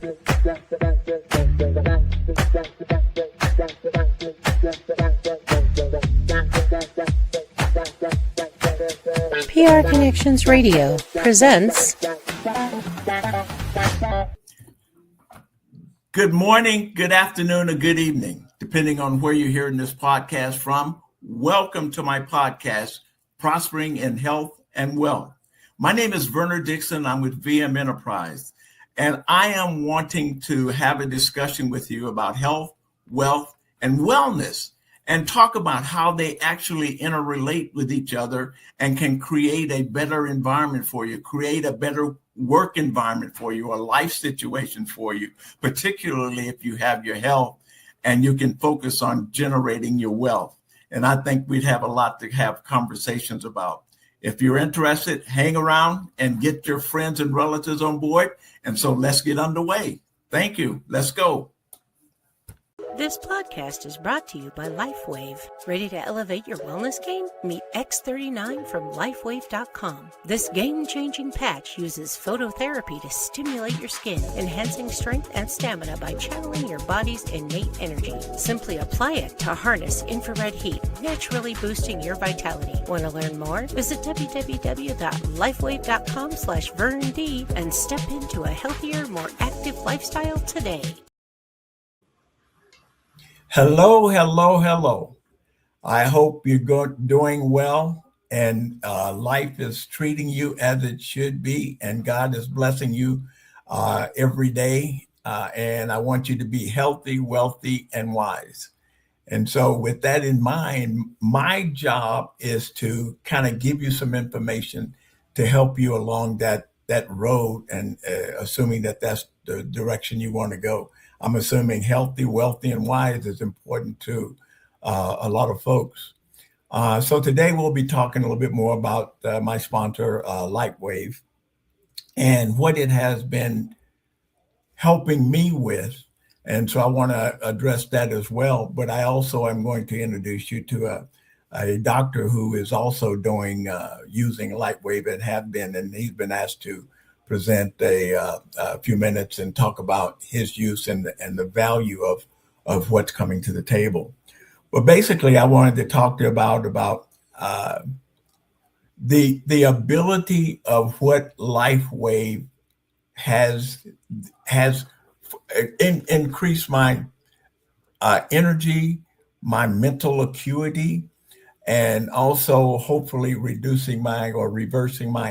PR Connections Radio presents. Good morning, good afternoon, or good evening, depending on where you're hearing this podcast from. Welcome to my podcast, Prospering in Health and Wealth. My name is Werner Dixon. I'm with VM Enterprise, and I am wanting to have a discussion with you about health, wealth, and wellness, and talk about how they actually interrelate with each other and can create a better environment for you, create a better work environment for you, a life situation for you, particularly if you have your health and you can focus on generating your wealth. And I think we'd have a lot to have conversations about. If you're interested, hang around and get your friends and relatives on board. And so let's get underway. Thank you. Let's go. This podcast is brought to you by LifeWave. Ready to elevate your wellness game? Meet X39 from LifeWave.com. This game-changing patch uses phototherapy to stimulate your skin, enhancing strength and stamina by channeling your body's innate energy. Simply apply it to harness infrared heat, naturally boosting your vitality. Want to learn more? Visit www.lifewave.com/VernD and step into a healthier, more active lifestyle today. Hello, hello, hello. I hope you're doing well and life is treating you as it should be, and God is blessing you every day. And I want you to be healthy, wealthy, and wise. And so with that in mind, my job is to kind of give you some information to help you along that road, and assuming that that's the direction you want to go. I'm assuming healthy, wealthy, and wise is important to a lot of folks. So today we'll be talking a little bit more about my sponsor, LifeWave, and what it has been helping me with. And so I want to address that as well. But I also am going to introduce you to a doctor who is also using LifeWave and have been, and he's been asked to present a few minutes and talk about his use and the value of what's coming to the table. But basically, I wanted to talk to you about the ability of what LifeWave has increased my energy, my mental acuity, and also hopefully reversing my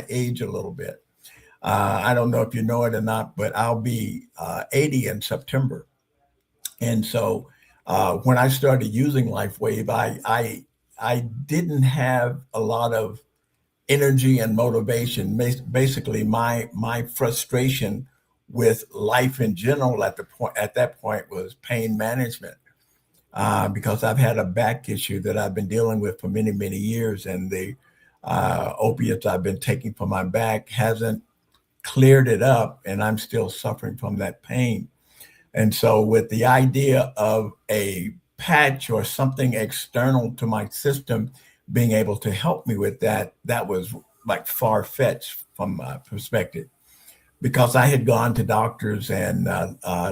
age a little bit. I don't know if you know it or not, but I'll be 80 in September. And so when I started using LifeWave, I didn't have a lot of energy and motivation. Basically, my frustration with life in general at that point was pain management, because I've had a back issue that I've been dealing with for many, many years. And the opiates I've been taking for my back hasn't cleared it up, and I'm still suffering from that pain. And so with the idea of a patch or something external to my system being able to help me with that was like far-fetched from my perspective, because I had gone to doctors and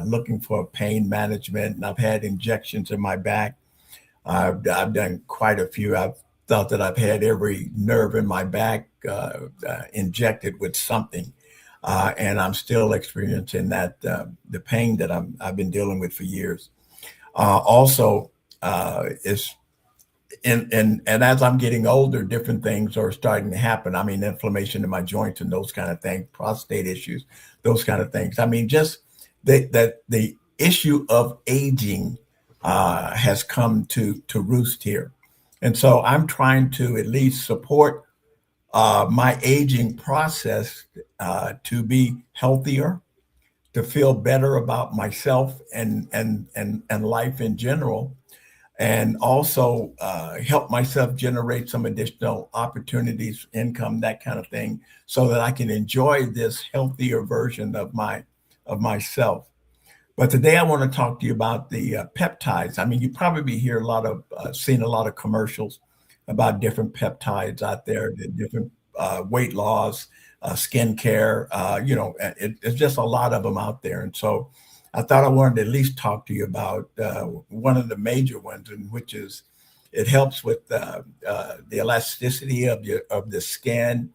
looking for pain management, and I've had injections in my back. I've done quite a few. I've thought that I've had every nerve in my back injected with something. And I'm still experiencing that the pain that I've been dealing with for years. Also, is and as I'm getting older, different things are starting to happen. I mean, inflammation in my joints and those kind of things, prostate issues, those kind of things. I mean, just the issue of aging has come to roost here, and so I'm trying to at least support my aging process to be healthier, to feel better about myself and life in general, and also help myself generate some additional opportunities, income, that kind of thing, so that I can enjoy this healthier version of myself. But today I want to talk to you about the peptides. I mean, you probably hear seen a lot of commercials about different peptides out there, the different weight loss skincare. It's just a lot of them out there. And so I thought I wanted to at least talk to you about one of the major ones, and which is it helps with the elasticity of the skin,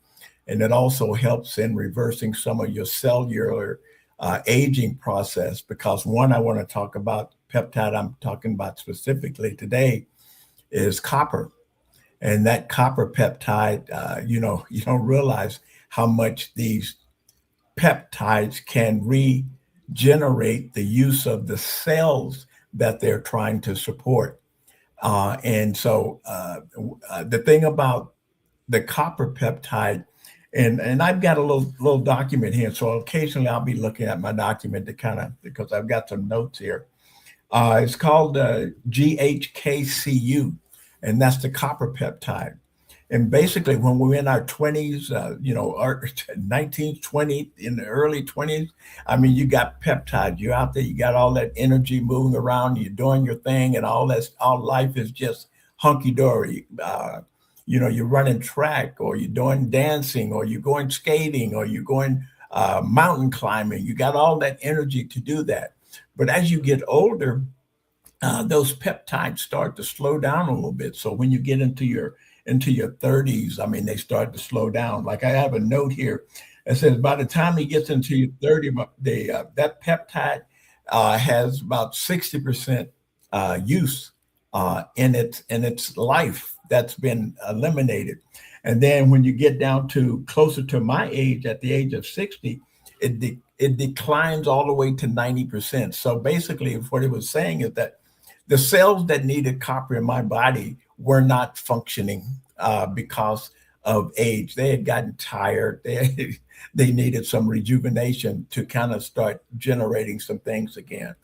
and it also helps in reversing some of your cellular aging process. Because one, I want to talk about peptide I'm talking about specifically today is copper. And that copper peptide, you don't realize how much these peptides can regenerate the use of the cells that they're trying to support. The thing about the copper peptide, and I've got a little document here, so occasionally I'll be looking at my document to kind of, because I've got some notes here. It's called GHKCU, and that's the copper peptide. And basically, when we're in our 20s, our 19s, 20s, in the early 20s, I mean, you got peptides. You're out there, you got all that energy moving around, you're doing your thing, and all life is just hunky dory. You're running track, or you're doing dancing, or you're going skating, or you're going mountain climbing. You got all that energy to do that. But as you get older, those peptides start to slow down a little bit. So when you get into your 30s, I mean, they start to slow down. Like I have a note here that says by the time he gets into your 30, that peptide has about 60% use in its life that's been eliminated. And then when you get down to closer to my age, at the age of 60, it declines all the way to 90%. So basically, what it was saying is that the cells that needed copper in my body were not functioning because of age. They had gotten tired. They needed some rejuvenation to kind of start generating some things again.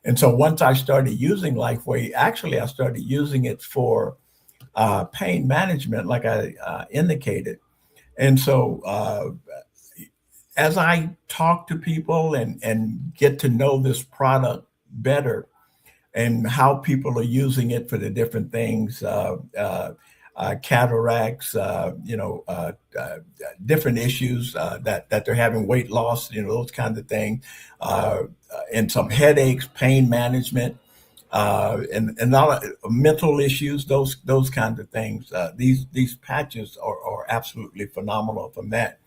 And so once I started using LifeWave, actually I started using it for pain management, like I indicated. And so as I talk to people and get to know this product better, and how people are using it for the different things, cataracts, different issues that they're having, weight loss, those kinds of things, and some headaches, pain management, and a lot of mental issues, those kinds of things. These patches are absolutely phenomenal from that.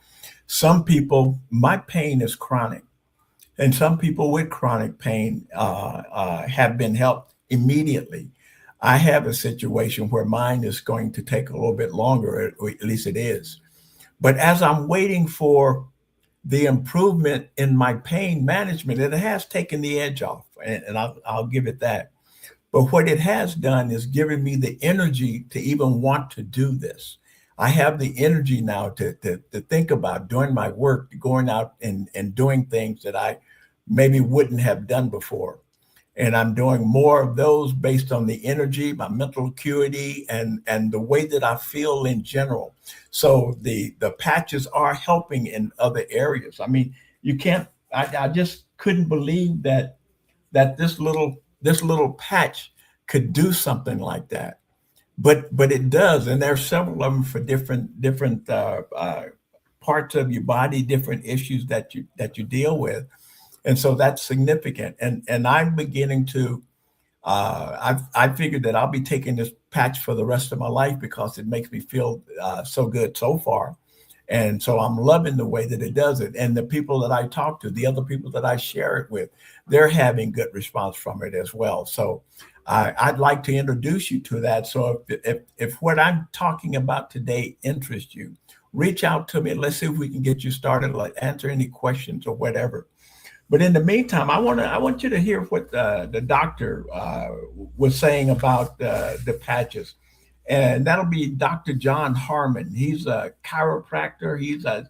Some people, my pain is chronic. And some people with chronic pain have been helped immediately. I have a situation where mine is going to take a little bit longer, or at least it is. But as I'm waiting for the improvement in my pain management, it has taken the edge off, and I'll give it that. But what it has done is given me the energy to even want to do this. I have the energy now to think about doing my work, going out and doing things that I maybe wouldn't have done before. And I'm doing more of those based on the energy, my mental acuity, and the way that I feel in general. So the patches are helping in other areas. I mean, I just couldn't believe that this little patch could do something like that. But it does, and there are several of them for different parts of your body, different issues that you deal with, and so that's significant. And I'm beginning to I figured that I'll be taking this patch for the rest of my life because it makes me feel so good so far, and so I'm loving the way that it does it. And the people that I talk to, the other people that I share it with, they're having good response from it as well. So I'd like to introduce you to that. So if what I'm talking about today interests you, reach out to me. Let's see if we can get you started, like answer any questions or whatever. But in the meantime, I want you to hear what the doctor was saying about the patches. And that'll be Dr. John Harmon. He's a chiropractor. He's a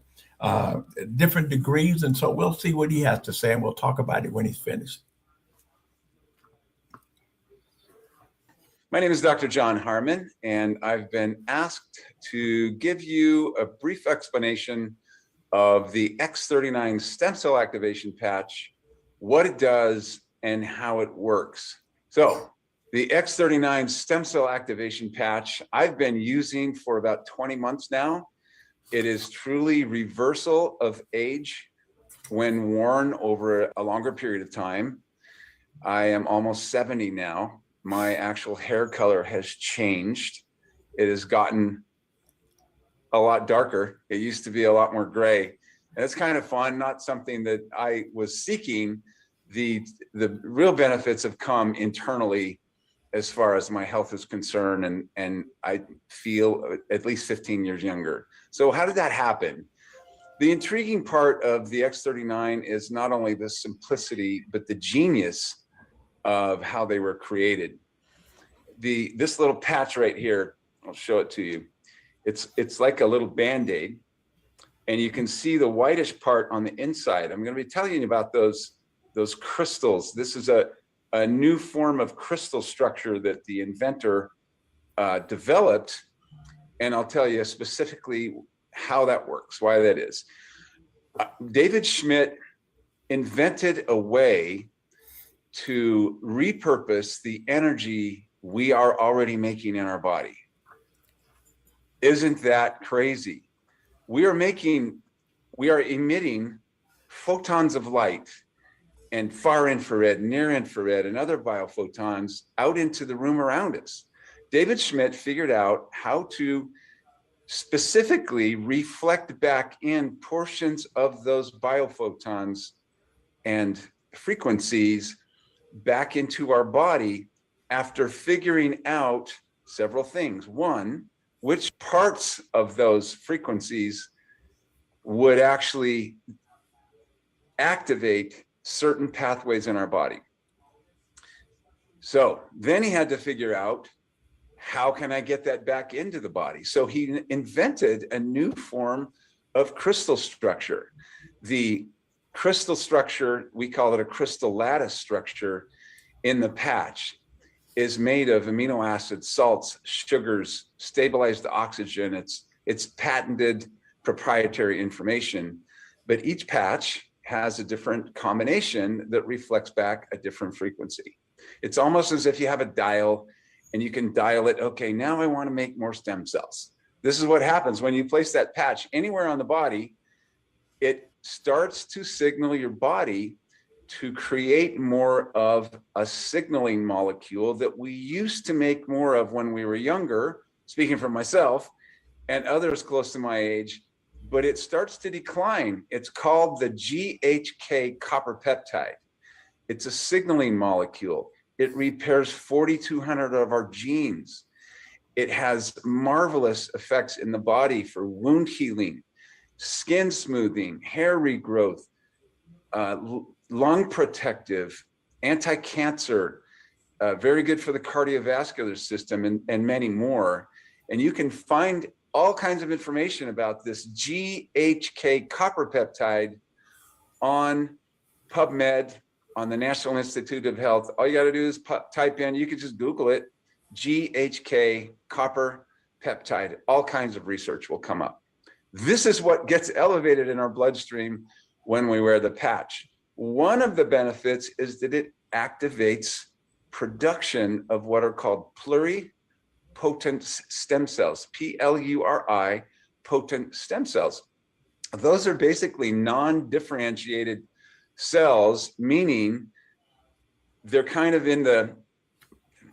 different degrees. And so we'll see what he has to say, and we'll talk about it when he's finished. My name is Dr. John Harmon, and I've been asked to give you a brief explanation of the X39 stem cell activation patch, what it does, and how it works. So the X39 stem cell activation patch I've been using for about 20 months now. It is truly reversal of age when worn over a longer period of time. I am almost 70 now. My actual hair color has changed. It has gotten a lot darker. It used to be a lot more gray. And it's kind of fun, not something that I was seeking. The real benefits have come internally as far as my health is concerned, and I feel at least 15 years younger. So how did that happen? The intriguing part of the X39 is not only the simplicity, but the genius of how they were created. This little patch right here, I'll show it to you. It's like a little Band-Aid, and you can see the whitish part on the inside. I'm going to be telling you about those crystals. This is a new form of crystal structure that the inventor developed, and I'll tell you specifically how that works, why that is. David Schmidt invented a way to repurpose the energy we are already making in our body. Isn't that crazy? We are emitting photons of light and far infrared, near infrared, and other biophotons out into the room around us. David Schmidt figured out how to specifically reflect back in portions of those biophotons and frequencies back into our body after figuring out several things. One, which parts of those frequencies would actually activate certain pathways in our body. So then he had to figure out, how can I get that back into the body? So he invented a new form of crystal structure. The crystal structure, we call it a crystal lattice structure in the patch, is made of amino acids, salts, sugars, stabilized oxygen. It's patented proprietary information, but each patch has a different combination that reflects back a different frequency. It's almost as if you have a dial and you can dial it. Okay, now I want to make more stem cells. This is what happens when you place that patch anywhere on the body. It starts to signal your body to create more of a signaling molecule that we used to make more of when we were younger, speaking for myself and others close to my age, but it starts to decline. It's called the GHK copper peptide. It's a signaling molecule. It repairs 4,200 of our genes. It has marvelous effects in the body for wound healing, skin smoothing, hair regrowth, lung protective, anti-cancer, very good for the cardiovascular system, and many more. And you can find all kinds of information about this GHK copper peptide on PubMed, on the National Institute of Health. All you got to do is type in, you can just Google it, GHK copper peptide. All kinds of research will come up. This is what gets elevated in our bloodstream when we wear the patch. One of the benefits is that it activates production of what are called pluripotent stem cells, Pluri, potent stem cells. Those are basically non-differentiated cells, meaning they're kind of in the,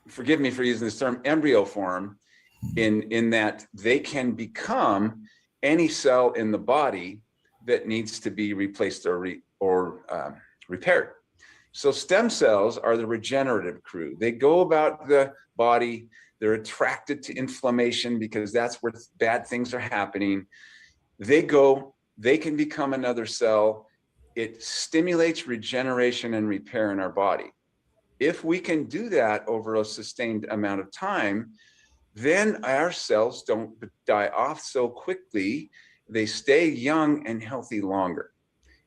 forgive me for using this term, embryo form, in that they can become any cell in the body that needs to be replaced or repaired. So stem cells are the regenerative crew. They go about the body. They're attracted to inflammation because that's where bad things are happening. They can become another cell. It stimulates regeneration and repair in our body. If we can do that over a sustained amount of time, then our cells don't die off so quickly. They stay young and healthy longer.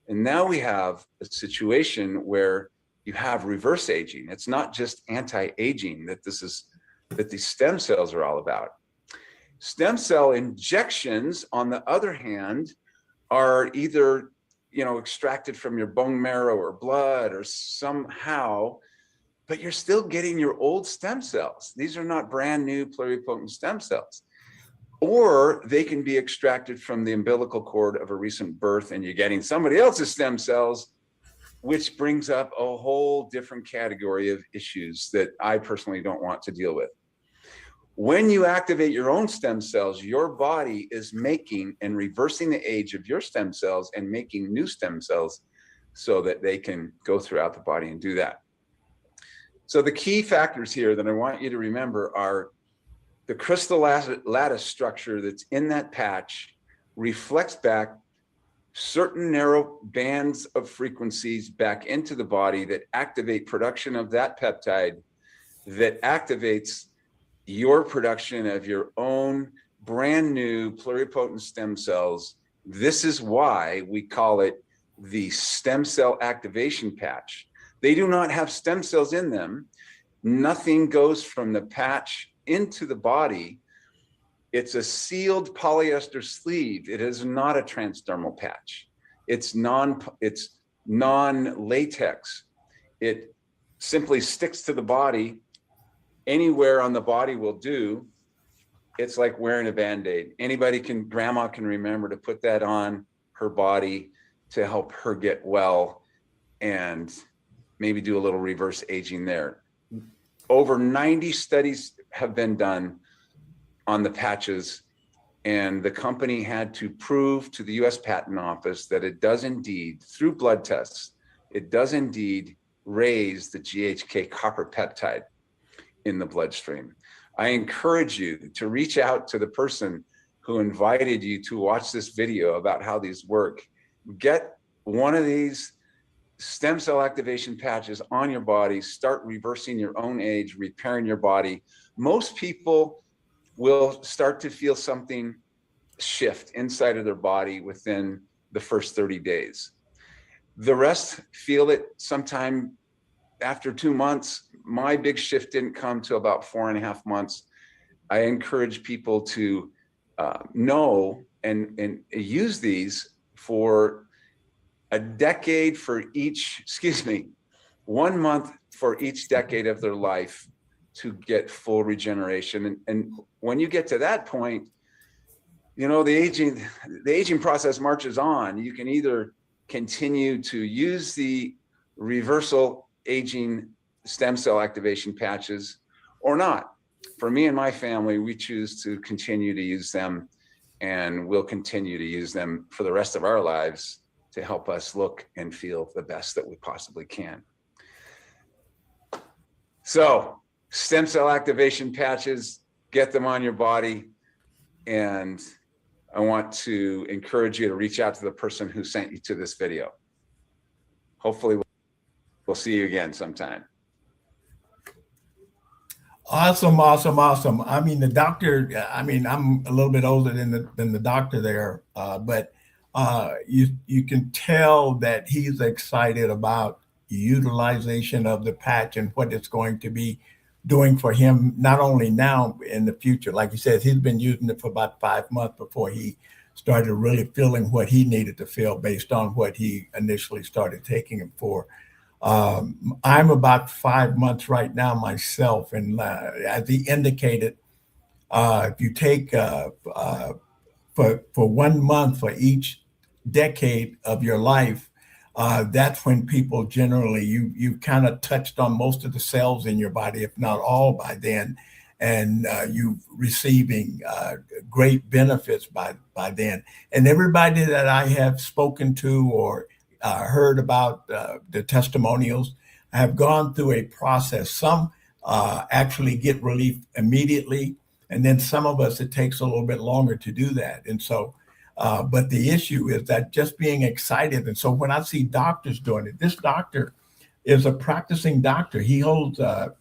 And now we have a situation where you have reverse aging. It's not just anti-aging that these stem cells are all about. Stem cell injections, on the other hand, are either extracted from your bone marrow or blood or somehow, but you're still getting your old stem cells. These are not brand new pluripotent stem cells. or they can be extracted from the umbilical cord of a recent birth and you're getting somebody else's stem cells, which brings up a whole different category of issues that I personally don't want to deal with. When you activate your own stem cells, your body is making and reversing the age of your stem cells and making new stem cells so that they can go throughout the body and do that. So the key factors here that I want you to remember are the crystal lattice structure that's in that patch reflects back certain narrow bands of frequencies back into the body that activate production of that peptide that activates your production of your own brand new pluripotent stem cells. This is why we call it the stem cell activation patch. They do not have stem cells in them. Nothing goes from the patch into the body. It's a sealed polyester sleeve. It is not a transdermal patch. It's non-latex. It simply sticks to the body. Anywhere on the body will do. It's like wearing a Band-Aid. Grandma can remember to put that on her body to help her get well and maybe do a little reverse aging there. Over 90 studies have been done on the patches, and the company had to prove to the US Patent Office that it does indeed, through blood tests, it does indeed raise the GHK copper peptide in the bloodstream. I encourage you to reach out to the person who invited you to watch this video about how these work. Get one of these stem cell activation patches on your body, start reversing your own age, repairing your body. Most people will start to feel something shift inside of their body within the first 30 days. The rest feel it sometime after 2 months. My big shift didn't come till about 4.5 months. I encourage people to know and use these for a decade for each, 1 month for each decade of their life to get full regeneration. And when you get to that point, you know, the aging process marches on. You can either continue to use the reversal aging stem cell activation patches or not. For me and my family, we choose to continue to use them, and we'll continue to use them for the rest of our lives to help us look and feel the best that we possibly can. So stem cell activation patches, get them on your body. And I want to encourage you to reach out to the person who sent you to this video. Hopefully we'll see you again sometime. Awesome, awesome, awesome. I mean, the doctor, I mean, I'm a little bit older than the doctor there, but you can tell that he's excited about utilization of the patch and what it's going to be doing for him, not only now, in the future. Like he says, he's been using it for about 5 months before he started really feeling what he needed to feel based on what he initially started taking it for. I'm about 5 months right now myself, and as he indicated, if you take for 1 month for each decade of your life, that's when people generally, you kind of touched on most of the cells in your body, if not all by then, and you receiving great benefits by then. And everybody that I have spoken to or heard about the testimonials have gone through a process. Some actually get relief immediately, and then some of us, it takes a little bit longer to do that. And so, but the issue is that just being excited. And so when I see doctors doing it, this doctor is a practicing doctor. He holds a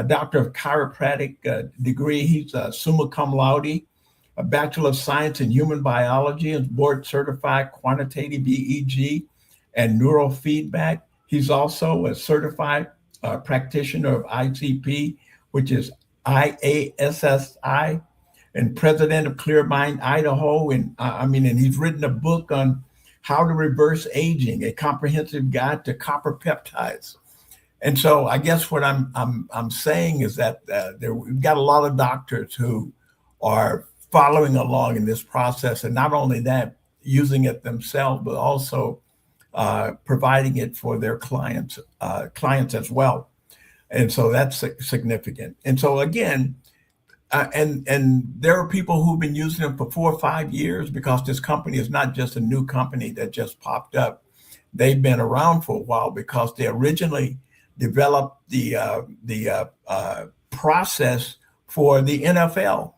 doctor of chiropractic degree. He's a summa cum laude, a Bachelor of Science in Human Biology, and board certified quantitative EEG and neurofeedback. He's also a certified practitioner of ICP, which is IASSI, and president of Clear Mind, Idaho. And and he's written a book on how to reverse aging, a comprehensive guide to copper peptides. And so I guess what I'm saying is that we've got a lot of doctors who are following along in this process, and not only that, using it themselves, but also providing it for their clients as well. And so that's significant. And so again, and there are people who've been using them for 4 or 5 years, because this company is not just a new company that just popped up. They've been around for a while because they originally developed the process for the NFL.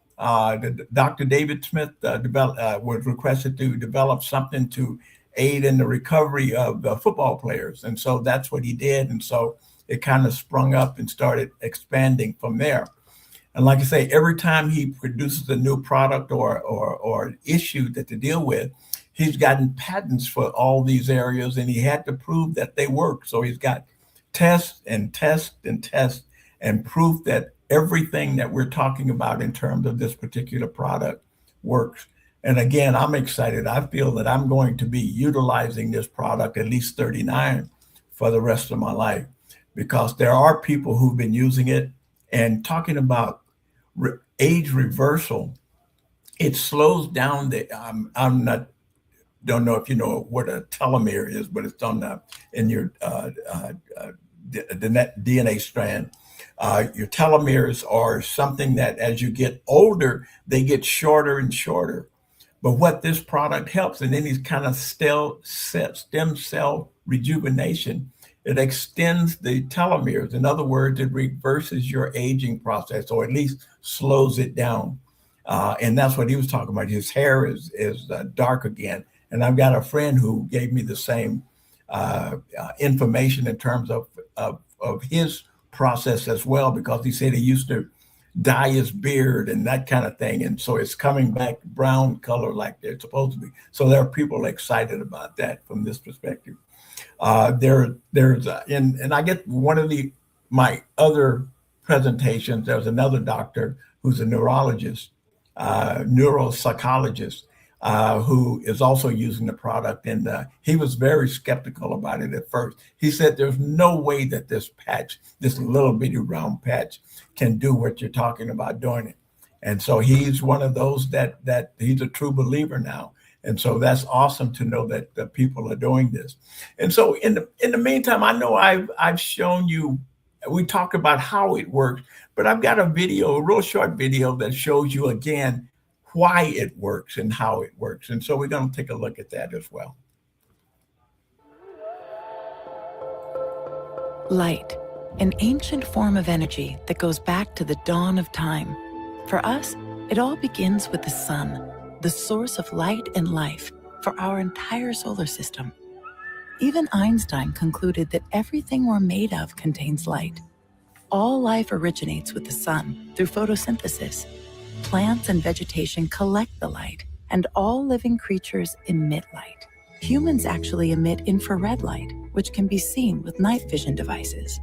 Dr. David Smith was requested to develop something to aid in the recovery of football players. And so that's what he did. And so it kind of sprung up and started expanding from there. And like I say, every time he produces a new product or issue that to deal with, he's gotten patents for all these areas, and he had to prove that they work. So he's got tests and tests and tests and proof that everything that we're talking about in terms of this particular product works. And again, I'm excited. I feel that I'm going to be utilizing this product, at least 39, for the rest of my life, because there are people who've been using it. And talking about age reversal, it slows down the don't know if you know what a telomere is, but it's on in your the DNA strand. Your telomeres are something that as you get older, they get shorter and shorter. But what this product helps, and any kind of stem cell rejuvenation, it extends the telomeres. In other words, it reverses your aging process, or at least slows it down. And that's what he was talking about. His hair is dark again. And I've got a friend who gave me the same information in terms of his process as well, because he said he used to dye his beard and that kind of thing. And so it's coming back brown color like they're supposed to be. So there are people excited about that from this perspective. And I get one of my other presentations, there's another doctor who's a neurologist, neuropsychologist, who is also using the product. And he was very skeptical about it at first. He said, there's no way that this patch, this little bitty round patch, can do what you're talking about doing it. And so he's one of those that he's a true believer now. And so that's awesome to know that the people are doing this. And so in the meantime, I know I've shown you, we talked about how it works, but I've got a real short video that shows you again why it works and how it works. And so we're going to take a look at that as well. Light, an ancient form of energy that goes back to the dawn of time. For us, it all begins with the sun, the source of light and life for our entire solar system. Even Einstein concluded that everything we're made of contains light. All life originates with the sun through photosynthesis. Plants and vegetation collect the light, and all living creatures emit light. Humans actually emit infrared light, which can be seen with night vision devices.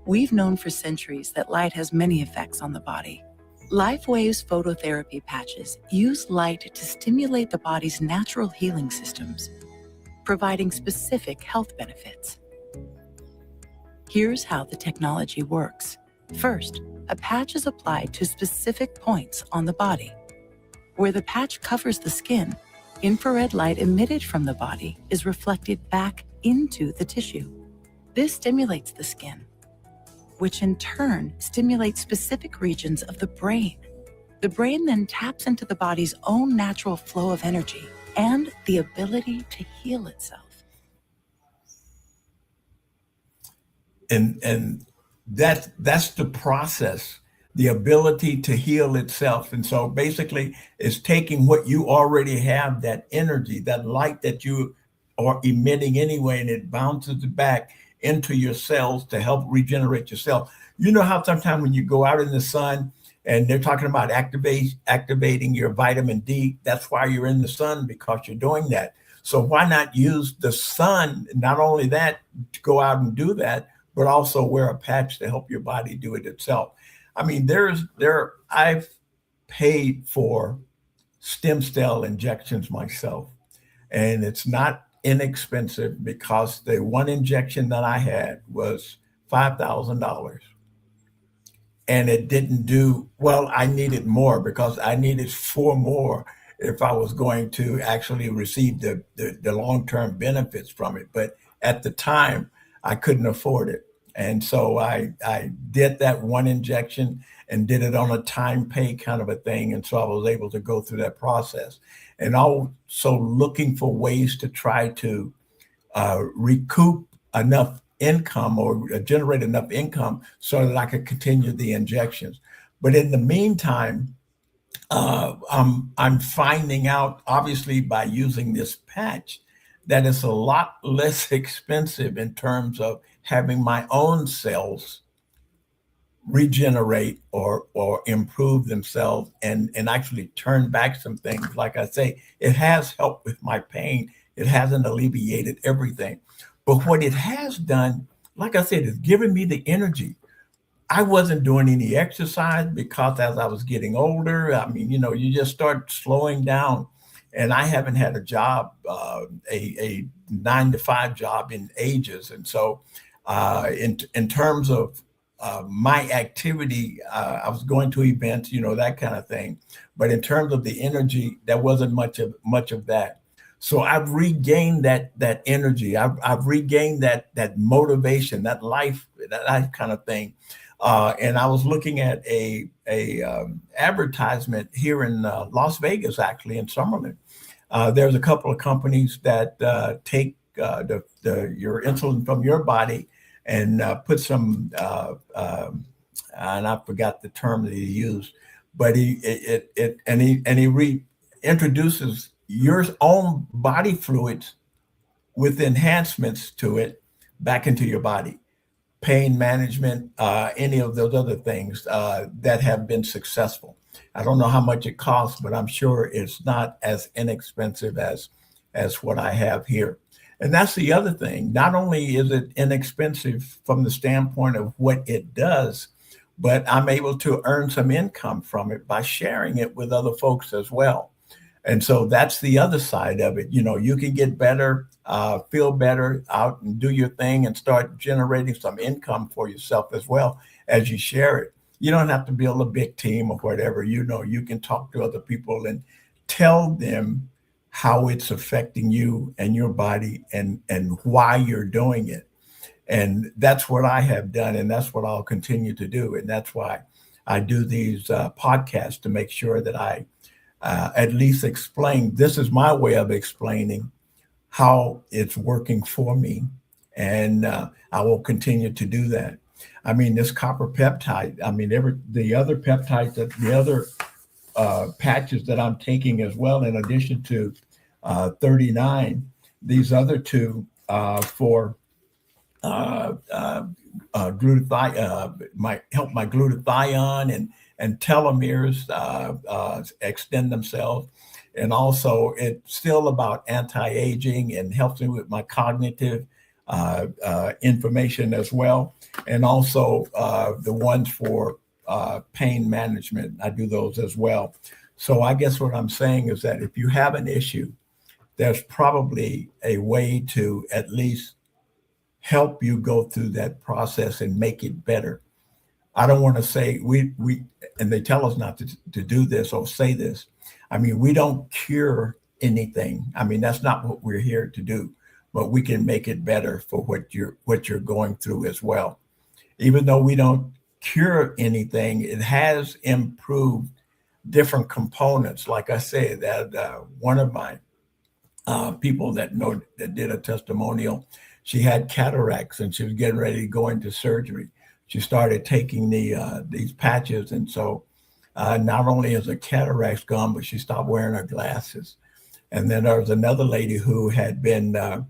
We've known for centuries that light has many effects on the body. LifeWave's phototherapy patches use light to stimulate the body's natural healing systems, providing specific health benefits. Here's how the technology works. First, a patch is applied to specific points on the body. Where the patch covers the skin, infrared light emitted from the body is reflected back into the tissue. This stimulates the skin, which in turn stimulates specific regions of the brain. The brain then taps into the body's own natural flow of energy and the ability to heal itself. And that's the process, the ability to heal itself. And so basically it's taking what you already have, that energy, that light that you are emitting anyway, and it bounces back into your cells to help regenerate yourself. You know how sometimes when you go out in the sun and they're talking about activating your vitamin D, that's why you're in the sun, because you're doing that. So why not use the sun, not only that, to go out and do that, but also wear a patch to help your body do it itself. I mean, I've paid for stem cell injections myself, and it's not inexpensive, because the one injection that I had was $5,000. and it didn't do well. I needed more because I needed 4 more if I was going to actually receive the long-term benefits from it. But at the time, I couldn't afford it. And so I did that one injection and did it on a time pay kind of a thing. And so I was able to go through that process, and also looking for ways to try to recoup enough income or generate enough income so that I could continue the injections. But in the meantime, I'm finding out, obviously, by using this patch, that it's a lot less expensive in terms of having my own cells regenerate or improve themselves and actually turn back some things. Like I say, it has helped with my pain. It hasn't alleviated everything. But what it has done, like I said, is given me the energy. I wasn't doing any exercise because as I was getting older, I mean, you just start slowing down. And I haven't had a job, a 9-to-5 job in ages. And so in terms of my activity, I was going to events, that kind of thing. But in terms of the energy, there wasn't much of that. So I've regained that energy. I've regained that motivation, that life kind of thing. And I was looking at a advertisement here in Las Vegas, actually in Summerlin. There's a couple of companies that take your insulin from your body and put some, and I forgot the term that he used, but he reintroduces your own body fluids with enhancements to it back into your body. Pain management, any of those other things that have been successful. I don't know how much it costs, but I'm sure it's not as inexpensive as what I have here. And that's the other thing. Not only is it inexpensive from the standpoint of what it does, but I'm able to earn some income from it by sharing it with other folks as well. And so that's the other side of it. You can get better, feel better out and do your thing and start generating some income for yourself as well as you share it. You don't have to build a big team or whatever. You can talk to other people and tell them how it's affecting you and your body and why you're doing it. And that's what I have done. And that's what I'll continue to do. And that's why I do these podcasts, to make sure that I at least explain. This is my way of explaining how it's working for me. And I will continue to do that. I mean, this copper peptide, I mean, the other peptides, the other patches that I'm taking as well, in addition to 39, these other two for glutathione, might help my glutathione and telomeres extend themselves. And also it's still about anti-aging and helps me with my cognitive information as well. And also the ones for pain management, I do those as well. So I guess what I'm saying is that if you have an issue, there's probably a way to at least help you go through that process and make it better. I don't want to say we and they tell us not to do this or say this. I mean, we don't cure anything. I mean, that's not what we're here to do, but we can make it better for what you're going through as well. Even though we don't cure anything, it has improved different components. Like I said, that one of my people that did a testimonial, she had cataracts and she was getting ready to go into surgery. She started taking these patches, and so not only is her cataracts gone, but she stopped wearing her glasses. And then there was another lady who had been, I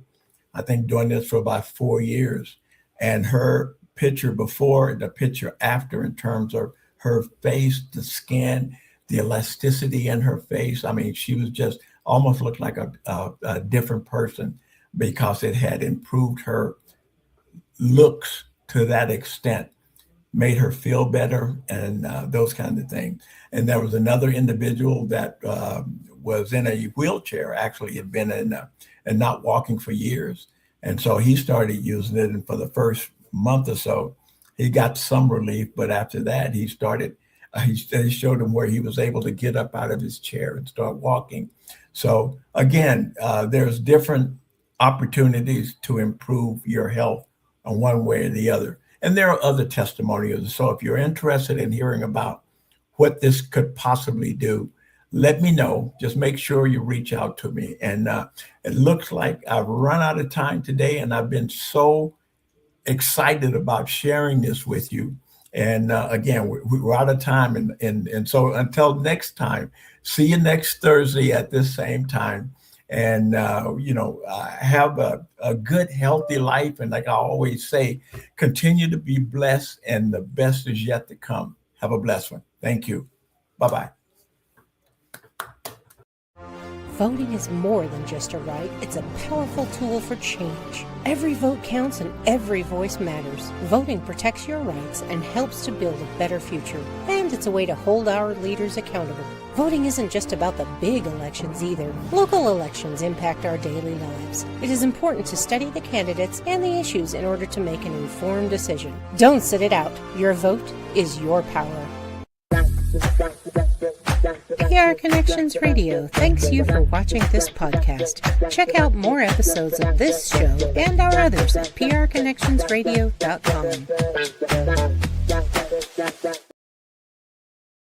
think, doing this for about 4 years, and her picture before, the picture after, in terms of her face, the skin, the elasticity in her face. I mean, she was just almost looked like a different person because it had improved her looks to that extent, made her feel better, and those kinds of things. And there was another individual that was in a wheelchair, actually had been in and not walking for years. And so he started using it, and for the first month or so, he got some relief, but after that, he started, he showed him where he was able to get up out of his chair and start walking. So again, there's different opportunities to improve your health in one way or the other. And there are other testimonials. So if you're interested in hearing about what this could possibly do, let me know. Just make sure you reach out to me. And it looks like I've run out of time today, and I've been so excited about sharing this with you. And again, we're out of time. And so until next time, see you next Thursday at this same time. And, have a good, healthy life. And like I always say, continue to be blessed, and the best is yet to come. Have a blessed one. Thank you. Bye-bye. Voting is more than just a right, it's a powerful tool for change. Every vote counts and every voice matters. Voting protects your rights and helps to build a better future. And it's a way to hold our leaders accountable. Voting isn't just about the big elections either. Local elections impact our daily lives. It is important to study the candidates and the issues in order to make an informed decision. Don't sit it out. Your vote is your power. PR Connections Radio thanks you for watching this podcast. Check out more episodes of this show and our others at prconnectionsradio.com.